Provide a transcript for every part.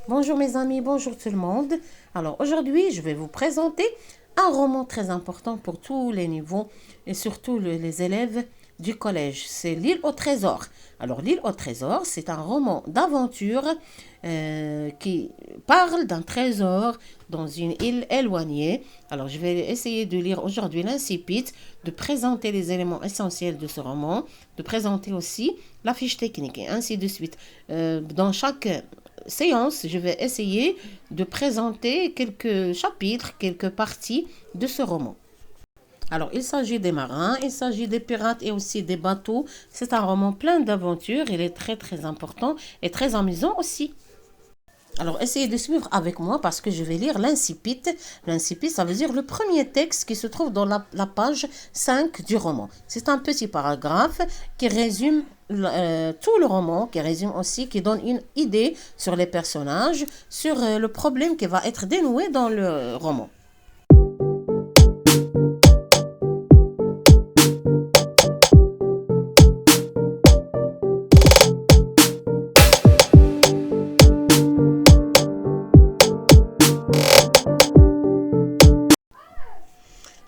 Bonjour mes amis, bonjour tout le monde. Alors aujourd'hui, je vais vous présenter un roman très important pour tous les niveaux et surtout les élèves du collège. C'est L'île au trésor. Alors L'île au trésor, c'est un roman d'aventure qui parle d'un trésor dans une île éloignée. Alors je vais essayer de lire aujourd'hui l'incipit, de présenter les éléments essentiels de ce roman, de présenter aussi la fiche technique et ainsi de suite. Dans chaque séance, je vais essayer de présenter quelques chapitres, quelques parties de ce roman. Alors, il s'agit des marins, il s'agit des pirates et aussi des bateaux. C'est un roman plein d'aventures, il est très très important et très amusant aussi. Alors, essayez de suivre avec moi parce que je vais lire l'incipit. L'incipit, ça veut dire le premier texte qui se trouve dans la page 5 du roman. C'est un petit paragraphe qui résume tout le roman, qui résume aussi, qui donne une idée sur les personnages, sur le problème qui va être dénoué dans le roman.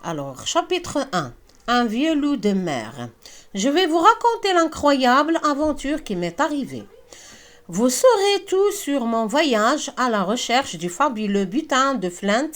Alors, chapitre 1. Un vieux loup de mer. Je vais vous raconter l'incroyable aventure qui m'est arrivée. Vous saurez tout sur mon voyage à la recherche du fabuleux butin de Flint,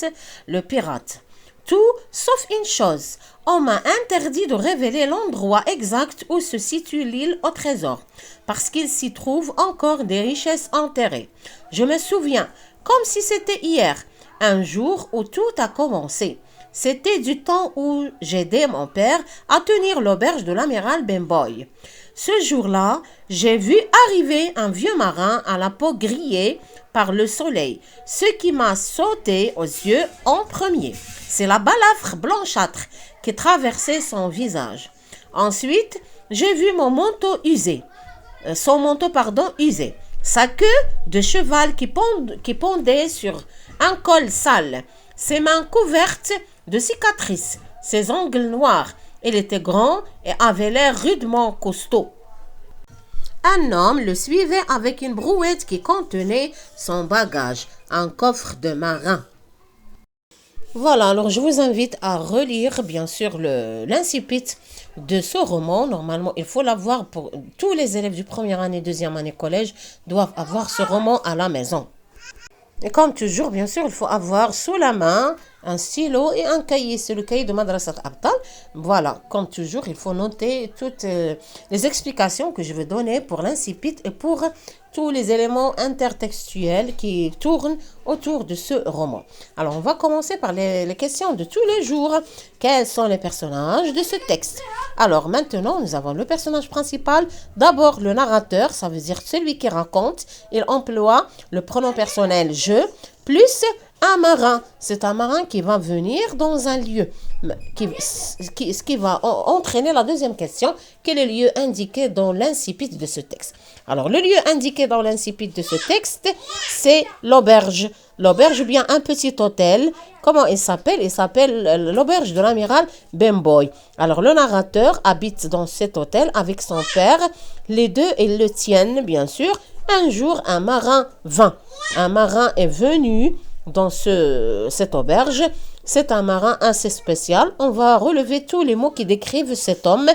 le pirate. Tout sauf une chose. On m'a interdit de révéler l'endroit exact où se situe l'île au trésor, parce qu'il s'y trouve encore des richesses enterrées. Je me souviens, comme si c'était hier, un jour où tout a commencé. C'était du temps où j'aidais mon père à tenir l'auberge de l'amiral Benboy. Ce jour-là, j'ai vu arriver un vieux marin à la peau grillée par le soleil, ce qui m'a sauté aux yeux en premier. C'est la balafre blanchâtre qui traversait son visage. Ensuite, j'ai vu mon manteau usé, son manteau usé, sa queue de cheval qui pendait sur un col sale, ses mains couvertes de cicatrices, ses ongles noirs. Il était grand et avait l'air rudement costaud. Un homme le suivait avec une brouette qui contenait son bagage, un coffre de marin. Voilà, alors je vous invite à relire bien sûr l'incipit de ce roman. Normalement, il faut l'avoir pour tous les élèves du première année, deuxième année collège doivent avoir ce roman à la maison. Et comme toujours, bien sûr, il faut avoir sous la main un stylo et un cahier. C'est le cahier de Madrasat Abtal. Voilà, comme toujours, il faut noter toutes les explications que je vais donner pour l'incipit et pour tous les éléments intertextuels qui tournent autour de ce roman. Alors, on va commencer par les questions de tous les jours. Quels sont les personnages de ce texte? Alors, maintenant, nous avons le personnage principal. D'abord, le narrateur, ça veut dire celui qui raconte. Il emploie le pronom personnel « je » plus un marin. C'est un marin qui va venir dans un lieu. Ce qui va entraîner la deuxième question. Quel est le lieu indiqué dans l'incipit de ce texte? Alors, le lieu indiqué dans l'incipit de ce texte, c'est l'auberge. L'auberge ou bien un petit hôtel. Comment il s'appelle? Il s'appelle l'auberge de l'amiral Benboy. Alors, le narrateur habite dans cet hôtel avec son père. Les deux, ils le tiennent, bien sûr. Un jour, un marin vint. Un marin est venu dans cette auberge. C'est un marin assez spécial. On va relever tous les mots qui décrivent cet homme.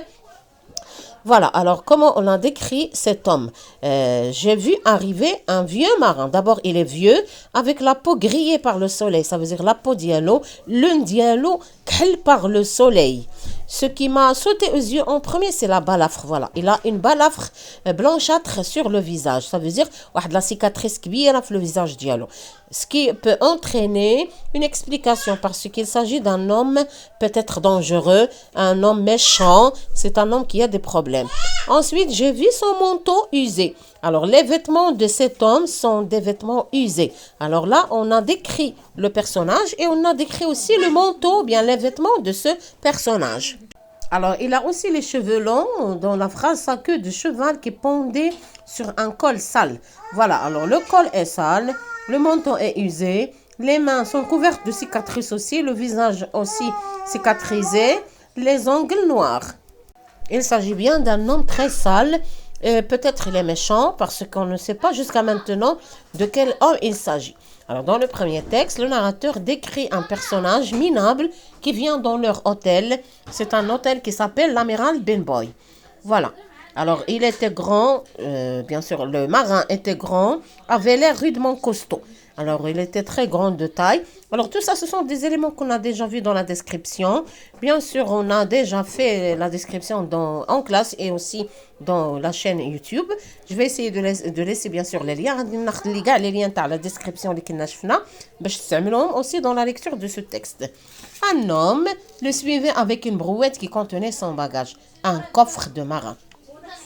Voilà, alors comment on a décrit cet homme? J'ai vu arriver un vieux marin. D'abord, il est vieux, avec la peau grillée par le soleil. Ça veut dire la peau diallo, le diallo grille par le soleil. Ce qui m'a sauté aux yeux en premier, c'est la balafre. Voilà, il a une balafre blanchâtre sur le visage. Ça veut dire la cicatrice qui vient sur le visage diallo. Ce qui peut entraîner une explication parce qu'il s'agit d'un homme peut-être dangereux, un homme méchant. C'est un homme qui a des problèmes. Ensuite, j'ai vu son manteau usé. Alors, les vêtements de cet homme sont des vêtements usés. Alors là, on a décrit le personnage et on a décrit aussi le manteau, bien les vêtements de ce personnage. Alors, il a aussi les cheveux longs, dans la phrase, sa queue de cheval qui pendait sur un col sale. Voilà, alors le col est sale, le manteau est usé, les mains sont couvertes de cicatrices aussi, le visage aussi cicatrisé, les ongles noirs. Il s'agit bien d'un homme très sale Et peut-être il est méchant parce qu'on ne sait pas jusqu'à maintenant de quel homme il s'agit. Alors dans le premier texte, le narrateur décrit un personnage minable qui vient dans leur hôtel. C'est un hôtel qui s'appelle l'Amiral Benboy. Voilà. Alors il était grand, bien sûr le marin était grand, avait l'air rudement costaud. Alors il était très grand de taille. Alors tout ça, ce sont des éléments qu'on a déjà vus dans la description. Bien sûr, on a déjà fait la description en classe et aussi dans la chaîne YouTube. Je vais essayer de laisser bien sûr les liens. Les liens dans la description aussi dans la lecture de ce texte. Un homme le suivait avec une brouette qui contenait son bagage, un coffre de marin.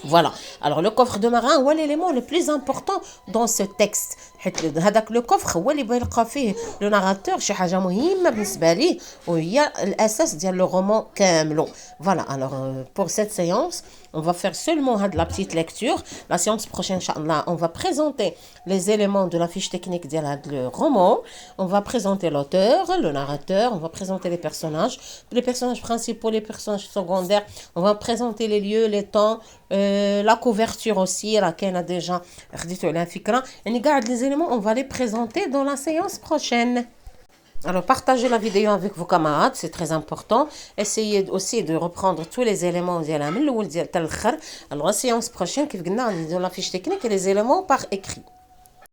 Voilà. Alors le coffre de marin هو l'élément le plus important dans ce texte. حيت هذاك le coffre هو اللي بيلقى فيه le narrateur شي حاجة مهمة بالنسبة ليه وهي الأساس ديال le roman كاملو. Voilà. Alors pour cette séance, on va faire seulement la petite lecture. La séance prochaine, Inch'Allah, on va présenter les éléments de la fiche technique le roman. On va présenter l'auteur, le narrateur, on va présenter les personnages principaux, les personnages secondaires. On va présenter les lieux, les temps, la couverture aussi, laquelle a déjà les éléments, on va les présenter dans la séance prochaine. Alors, partagez la vidéo avec vos camarades, c'est très important. Essayez aussi de reprendre tous les éléments. Alors, la séance prochaine, dans la fiche technique et les éléments par écrit.